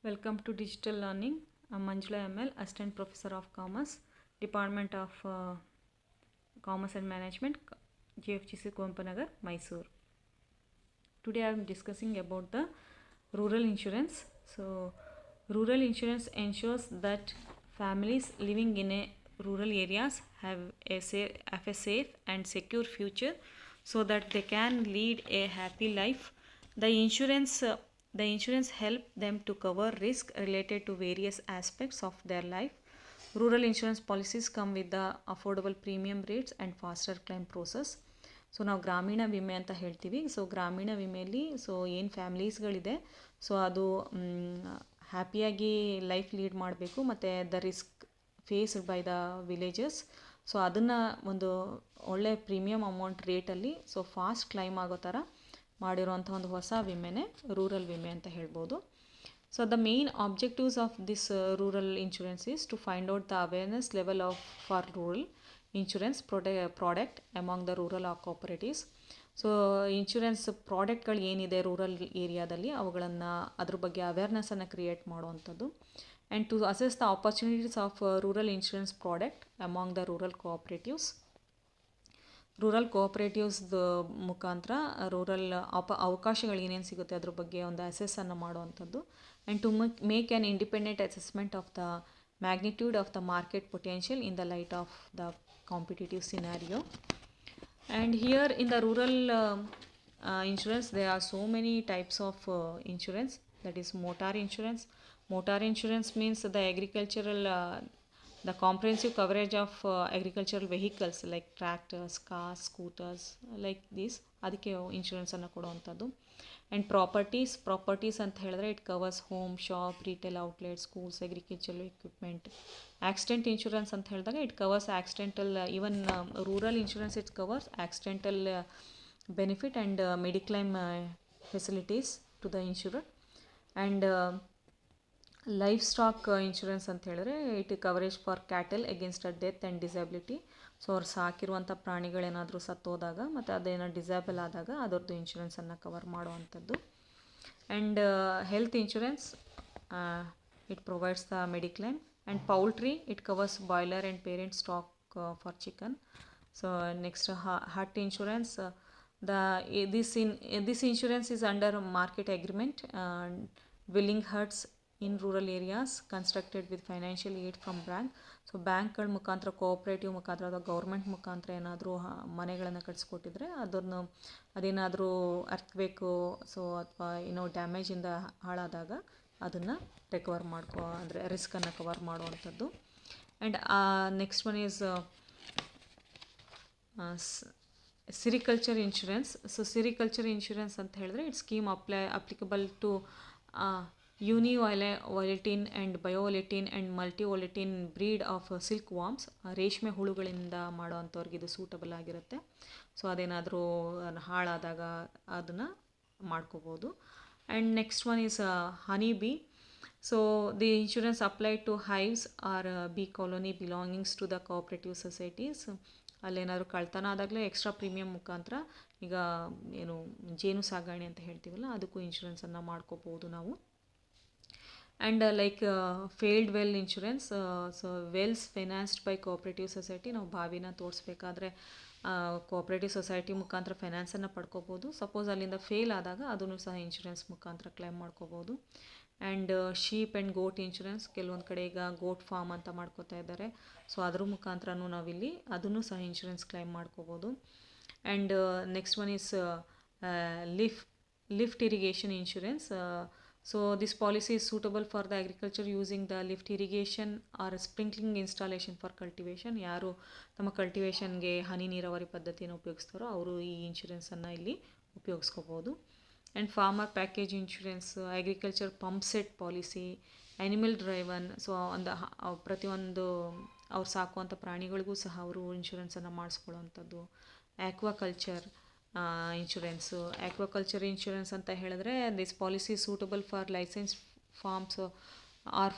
Welcome to Digital Learning. I'm Manjula ML, Assistant Professor of Commerce, Department of Commerce and Management, GFGC Kumpanagar, Mysore. Today I'm discussing about the rural insurance. So, rural insurance ensures that families living in a rural areas have a safe and secure future so that they can lead a happy life. The insurance uh, the insurance help them to cover risk related to various aspects of their life. Rural insurance policies come with the affordable premium rates and faster claim process. So ನಾವು ಗ್ರಾಮೀಣ ವಿಮೆ ಅಂತ ಹೇಳ್ತೀವಿ. So ಗ್ರಾಮೀಣ ವಿಮೆಯಲ್ಲಿ ಏನು ಫ್ಯಾಮ್ಲೀಸ್ಗಳಿದೆ ಅದು ಹ್ಯಾಪಿಯಾಗಿ life lead ಮಾಡಬೇಕು ಮತ್ತು the risk faced by the villages. ಅದನ್ನು ಒಂದು ಒಳ್ಳೆ ಪ್ರೀಮಿಯಂ ಅಮೌಂಟ್ ರೇಟಲ್ಲಿ ಫಾಸ್ಟ್ ಕ್ಲೈಮ್ ಆಗೋ ಥರ ಮಾಡಿರೋಂಥ ಒಂದು ಹೊಸ ವಿಮೆನೇ ರೂರಲ್ ವಿಮೆ ಅಂತ ಹೇಳ್ಬೋದು. So the main objectives of this rural insurance is to find out the awareness level for rural insurance product among the rural cooperatives. So insurance ಪ್ರಾಡಕ್ಟ್ಗಳು ಏನಿದೆ ರೂರಲ್ ಏರಿಯಾದಲ್ಲಿ ಅದ್ರ ಬಗ್ಗೆ ಅವೇರ್ನೆಸ್ಸನ್ನು ಕ್ರಿಯೇಟ್ ಮಾಡುವಂಥದ್ದು. And to assess the opportunities of rural insurance product among the rural ಕೋಆಪ್ರೇಟಿವ್ಸ್ದ ಮುಖಾಂತರ rural ಅವಕಾಶಗಳು ಏನೇನು ಸಿಗುತ್ತೆ ಅದ್ರ ಬಗ್ಗೆ ಒಂದು ಅಸೆಸ್ಸನ್ನು ಮಾಡುವಂಥದ್ದು. And to make an independent assessment of the magnitude of the market potential in the light of the competitive scenario. And here in the rural insurance there are so many types of insurance, that is motor insurance. Motor insurance means the agricultural the comprehensive coverage of agricultural vehicles like tractors, cars, scooters like this, ಅದಕ್ಕೆ ಇನ್ಶೂರೆನ್ಸನ್ನು ಕೊಡುವಂಥದ್ದು. And properties ಅಂತ ಹೇಳಿದ್ರೆ it covers home, shop, retail outlet, schools, agricultural equipment. Accident insurance ಅಂತ ಹೇಳಿದಾಗ it covers accidental, even rural insurance it covers accidental benefit and mediclaim facilities to the insurer. And livestock insurance ಅಂತ ಹೇಳಿದ್ರೆ it coverage for cattle against a death and disability. ಅವ್ರು ಸಾಕಿರುವಂಥ ಪ್ರಾಣಿಗಳೇನಾದರೂ ಸತ್ತೋದಾಗ ಮತ್ತು ಅದೇನೋ ಡಿಸೇಬಲ್ ಆದಾಗ ಅದರದ್ದು ಇನ್ಶೂರೆನ್ಸನ್ನು ಕವರ್ ಮಾಡುವಂಥದ್ದು. And health insurance it provides the mediclaim. And poultry it covers boiler and parent stock for chicken. Next hut insurance, this insurance is under market agreement and willing huts in rural areas constructed with financial aid from bank. ಬ್ಯಾಂಕ್ಗಳ ಮುಖಾಂತರ, cooperative ಮುಖಾಂತರ ಅಥವಾ government ಮುಖಾಂತರ ಏನಾದರೂ ಮನೆಗಳನ್ನು ಕಟ್ಸ್ಕೊಟ್ಟಿದ್ರೆ ಅದೇನಾದರೂ ಅರ್ಥ್ಕ್ವೇಕು ಅಥವಾ ಡ್ಯಾಮೇಜಿಂದ ಹಾಳಾದಾಗ ಅದನ್ನು ರಿಕವರ್ ಅಂದರೆ ರಿಸ್ಕನ್ನು ಕವರ್ ಮಾಡುವಂಥದ್ದು. And next one is sericulture insurance. Sericulture insurance ಅಂತ ಹೇಳಿದ್ರೆ it scheme applicable to univoltine and bivoltine and multivoltine breed of silkworms. ರೇಷ್ಮೆ ಹುಳುಗಳಿಂದ ಮಾಡೋವಂಥವ್ರಿಗೆ ಇದು ಸೂಟಬಲ್ ಆಗಿರುತ್ತೆ. ಅದೇನಾದರೂ ಹಾಳಾದಾಗ ಅದನ್ನು ಮಾಡ್ಕೋಬೋದು. And next one is honey bee. The insurance applied to hives or bee colony belongings to the cooperative societies. ಅಲ್ಲೇನಾದರೂ ಕಳ್ತನ ಆದಾಗಲೇ ಎಕ್ಸ್ಟ್ರಾ ಪ್ರೀಮಿಯಂ ಮುಖಾಂತರ ಈಗ ಜೇನು ಸಾಗಣೆ ಅಂತ ಹೇಳ್ತೀವಲ್ಲ ಅದಕ್ಕೂ ಇನ್ಶೂರೆನ್ಸನ್ನು ಮಾಡ್ಕೋಬೋದು ನಾವು. And like failed well insurance. Wells financed by cooperative society. ನಾವು ಬಾವಿನ ತೋರಿಸ್ಬೇಕಾದ್ರೆ ಕೋಆಪ್ರೇಟಿವ್ ಸೊಸೈಟಿ ಮುಖಾಂತರ ಫೈನಾನ್ಸನ್ನು ಪಡ್ಕೋಬೋದು. ಸಪೋಸ್ ಅಲ್ಲಿಂದ ಫೇಲ್ ಆದಾಗ ಅದನ್ನು ಸಹ ಇನ್ಶೂರೆನ್ಸ್ ಮುಖಾಂತರ ಕ್ಲೈಮ್ ಮಾಡ್ಕೋಬೋದು. And sheep and goat insurance. ಕೆಲವೊಂದು ಕಡೆ ಈಗ ಗೋಟ್ ಫಾರ್ಮ್ ಅಂತ ಮಾಡ್ಕೋತಾ ಇದ್ದಾರೆ. ಅದ್ರ ಮುಖಾಂತರನೂ ನಾವಿಲ್ಲಿ ಅದನ್ನು ಸಹ ಇನ್ಶೂರೆನ್ಸ್ ಕ್ಲೈಮ್ ಮಾಡ್ಕೋಬೋದು. And next one is lift irrigation insurance. This policy is suitable for the agriculture using the lift irrigation or sprinkling installation for cultivation. ಯಾರು ತಮ್ಮ ಕಲ್ಟಿವೇಷನ್ಗೆ ಹನಿ ನೀರಾವರಿ ಪದ್ಧತಿಯನ್ನು ಉಪಯೋಗಿಸ್ತಾರೋ ಅವರು ಈ ಇನ್ಶೂರೆನ್ಸನ್ನು ಇಲ್ಲಿ ಉಪಯೋಗಿಸ್ಕೋಬೋದು. And farmer package insurance, agriculture pump set policy, animal driven. ಪ್ರತಿಯೊಂದು ಅವ್ರು ಸಾಕುವಂಥ ಪ್ರಾಣಿಗಳಿಗೂ ಸಹ ಅವರು ಇನ್ಶೂರೆನ್ಸನ್ನು ಮಾಡಿಸ್ಕೊಳ್ಳೋವಂಥದ್ದು. Aquaculture insurance. ಆಕ್ವಾಕಲ್ಚರ್ ಇನ್ಶೂರೆನ್ಸ್ ಅಂತ ಹೇಳಿದ್ರೆ this policy suitable for license farms or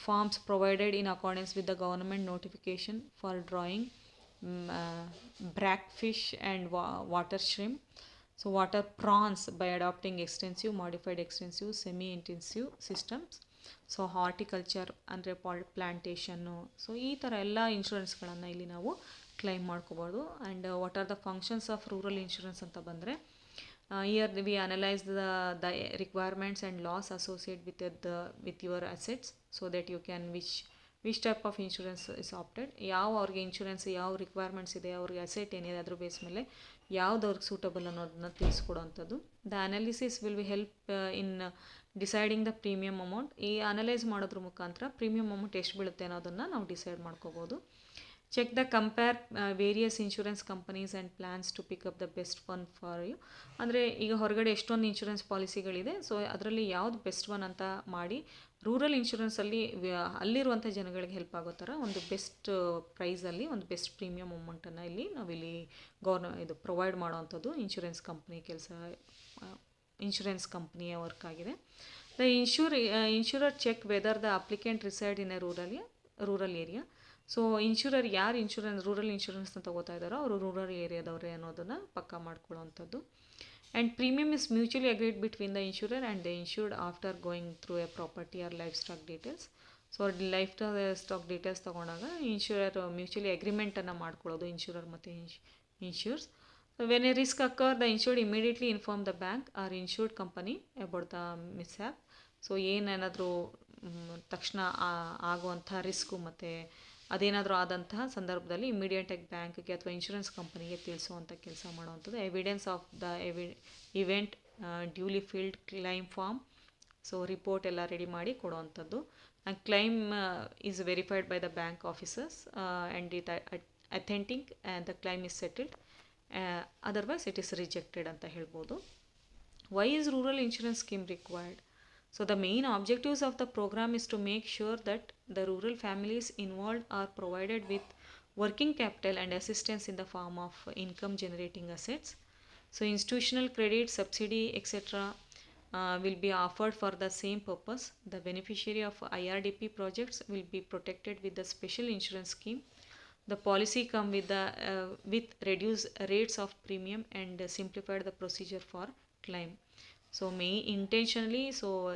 farms provided in accordance with the government notification for drawing brack fish and water shrimp. water prawns by adopting extensive, modified extensive, semi-intensive systems. So horticulture ಅಂದರೆ ಪ್ಲಾಂಟೇಷನ್ನು, so ಈ ಥರ ಎಲ್ಲ ಇನ್ಶೂರೆನ್ಸ್ಗಳನ್ನು ಇಲ್ಲಿ ನಾವು claim ಮಾಡ್ಕೋಬೋದು. And what are the functions of rural insurance ಅಂತ ಬಂದರೆ, here we analyse the requirements and loss associate with your assets so that you can which type of insurance is opted, ಯಾವ ಅವ್ರಿಗೆ ಇನ್ಶೂರೆನ್ಸ್ ಯಾವ requirements ಇದೆ, ಅವ್ರಿಗೆ asset ಏನಿದೆ ಅದ್ರ base ಮೇಲೆ ಯಾವ್ದು ಅವ್ರಿಗೆ ಸೂಟಬಲ್ ಅನ್ನೋದನ್ನ ತಿಳಿಸ್ಕೊಡೋವಂಥದ್ದು. The analysis will be help in deciding the premium amount. ಈ ಅನಲೈಸ್ ಮಾಡೋದ್ರ ಮುಖಾಂತರ ಪ್ರೀಮಿಯಮ್ ಅಮೌಂಟ್ ಎಷ್ಟು ಬೀಳುತ್ತೆ ಅನ್ನೋದನ್ನು ನಾವು ಡಿಸೈಡ್ ಮಾಡ್ಕೋಬೋದು. Check the compare various insurance companies and plans to pick up the best one for you. ಅಂದರೆ ಈಗ ಹೊರಗಡೆ ಎಷ್ಟೊಂದು ಇನ್ಶೂರೆನ್ಸ್ ಪಾಲಿಸಿಗಳಿದೆ, ಸೊ ಅದರಲ್ಲಿ ಯಾವ್ದು ಬೆಸ್ಟ್ ಒನ್ ಅಂತ ಮಾಡಿ ರೂರಲ್ ಇನ್ಶೂರೆನ್ಸಲ್ಲಿ ಅಲ್ಲಿರುವಂಥ ಜನಗಳಿಗೆ ಹೆಲ್ಪ್ ಆಗೋ ಥರ ಒಂದು ಬೆಸ್ಟ್ ಪ್ರೈಸಲ್ಲಿ ಒಂದು ಬೆಸ್ಟ್ ಪ್ರೀಮಿಯಮ್ ಅಮೌಂಟನ್ನು ಇಲ್ಲಿ ನಾವಿಲ್ಲಿ ಇದು ಪ್ರೊವೈಡ್ ಮಾಡೋವಂಥದ್ದು ಇನ್ಶೂರೆನ್ಸ್ ಕಂಪ್ನಿ ಇನ್ಶೂರೆನ್ಸ್ ಕಂಪ್ನಿಯ ವರ್ಕ್ ಆಗಿದೆ. The insurer check whether the applicant reside in a rural area. So insurer ಯಾರು ರೂರಲ್ ಇನ್ಶೂರೆನ್ಸ್ನ ತಗೋತಾ ಇದ್ದಾರೋ ಅವರು ರೂರಲ್ ಏರಿಯಾದವರೇ ಅನ್ನೋದನ್ನು ಪಕ್ಕಾ ಮಾಡ್ಕೊಳ್ಳೋವಂಥದ್ದು. And premium is mutually agreed between the insurer and the insured after going through a property or livestock details. So livestock details ತೊಗೊಂಡಾಗ insurer mutually ಅಗ್ರಿಮೆಂಟನ್ನು ಮಾಡ್ಕೊಳ್ಳೋದು ಇನ್ಶೂರರ್ ಮತ್ತು insurers. When a risk occur the insured immediately inform the bank or insured company about the mishap. So ಏನೇನಾದರೂ ತಕ್ಷಣ ಆಗುವಂಥ risk ಮತ್ತು ಅದೇನಾದರೂ ಆದಂತಹ ಸಂದರ್ಭದಲ್ಲಿ ಇಮಿಡಿಯೇಟಾಗಿ ಬ್ಯಾಂಕ್ಗೆ ಅಥವಾ ಇನ್ಶೂರೆನ್ಸ್ ಕಂಪನಿಗೆ ತಿಳಿಸುವಂಥ ಕೆಲಸ ಮಾಡುವಂಥದ್ದು. Evidence of the event, duly filled claim form, so report ಎಲ್ಲ ರೆಡಿ ಮಾಡಿ ಕೊಡುವಂಥದ್ದು. And claim is verified by the bank officers and it authentic and the claim is settled, otherwise it is rejected ಅಂತ ಹೇಳ್ಬೋದು. Why is rural insurance scheme required? So the main objectives of the program is to make sure that the rural families involved are provided with working capital and assistance in the form of income generating assets. So institutional credit, subsidy, etc. Will be offered for the same purpose. The beneficiary of IRDP projects will be protected with the special insurance scheme. The policy come with reduced rates of premium and simplified the procedure for claim. So intentionally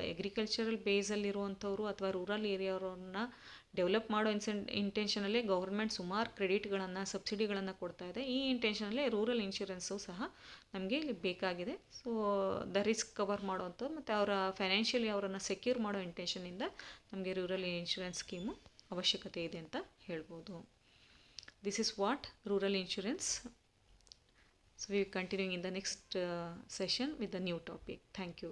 agricultural ಬೇಸಲ್ಲಿರುವಂಥವ್ರು ಅಥವಾ rural ಏರಿಯಾವ್ರನ್ನ develop ಮಾಡೋ ಇಂಟೆನ್ಷನಲ್ಲೇ government ಸುಮಾರು ಕ್ರೆಡಿಟ್ಗಳನ್ನು ಸಬ್ಸಿಡಿಗಳನ್ನು ಕೊಡ್ತಾ ಇದೆ. ಈ ಇಂಟೆನ್ಷನಲ್ಲೇ rural insurance ಸಹ ನಮಗೆ ಇಲ್ಲಿ ಬೇಕಾಗಿದೆ. ಸೊ ದ ರಿಸ್ಕ್ ಕವರ್ ಮಾಡೋವಂಥದ್ದು ಮತ್ತು ಅವರ ಫೈನಾನ್ಷಿಯಲಿ ಅವರನ್ನು ಸೆಕ್ಯೂರ್ ಮಾಡೋ ಇಂಟೆನ್ಷನಿಂದ ನಮಗೆ ರೂರಲ್ ಇನ್ಶೂರೆನ್ಸ್ ಸ್ಕೀಮು ಅವಶ್ಯಕತೆ ಇದೆ ಅಂತ ಹೇಳ್ಬೋದು. This is what rural insurance. So we are continuing in the next session with the new topic. Thank you.